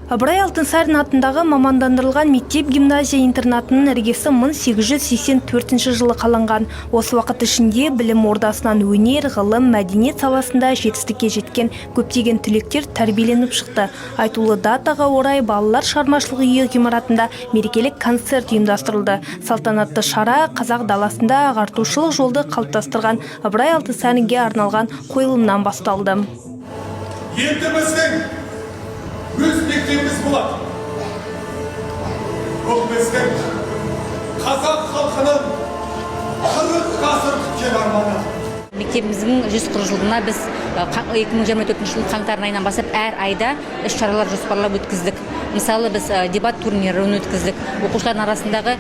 Ыбырай Алтынсарин атындағы мамандандырылған мектеп-гимназия интернатының іргесі 1884 жылы қаланған. Осы уақыт ішінде білім ордасынан өнер, ғылым, мәдениет саласында жетістікке жеткен көптеген түлектер тәрбиеленіп шықты. Айтулы датаға орай балалар шығармашылық үйі ғимаратында мерекелік концерт ұйымдастырылды. Салтанатты шара қазақ даласында ағартушылық жолды қалыптастырған Ыбырай Алтынсаринге арналған қойылымнан басталды. Өз мектебіміз болады. Бұл біздің қазақ халқының 40 ғасыр күткен арманы. Мектебіміздің 140 жылдығына біз 2024 жылдың қаңтар айынан бастап әр айда іс-шаралар жоспарлап өткіздік. Мысалы, біз дебат турнирін өткіздік. Оқушылардың арасындағы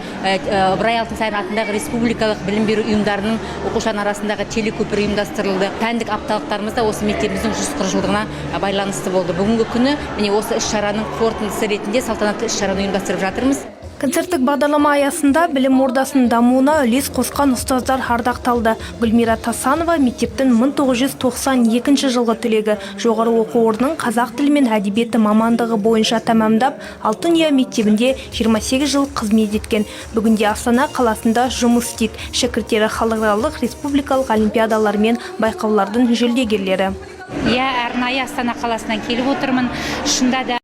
Ыбырай Алтынсарин атындағы республикалық білім беру ұйымдарының оқушылардың арасындағы телекөпір ұйымдастырылды. Пәндік апталықтарымыз да осы мектебіміздің 140 жылдығына байланысты болды. Бүгінгі күні міне осы іс-шараның қорытындысы ретінде салтанатты іс-шараны ұйымдастырып жатырмыз. Концерттік бағдарлама аясында білім ордасының дамуына үлес қосқан ұстаздар ардақталды. Гүлмира Тасанова мектептің 1992 жылғы түлегі, жоғары оқу орнының қазақ тілі мен әдебиеті мамандығы бойынша тәмамдап, Алтын ұя мектебінде 28 жыл қызмет еткен. Бүгінде Астана қаласында жұмыс істейді. Шәкірттері халықаралық республикалық олимпиадалар мен байқаулардың жүлдегерлері. Арнайы Астана қаласынан келіп отырмын. Шында да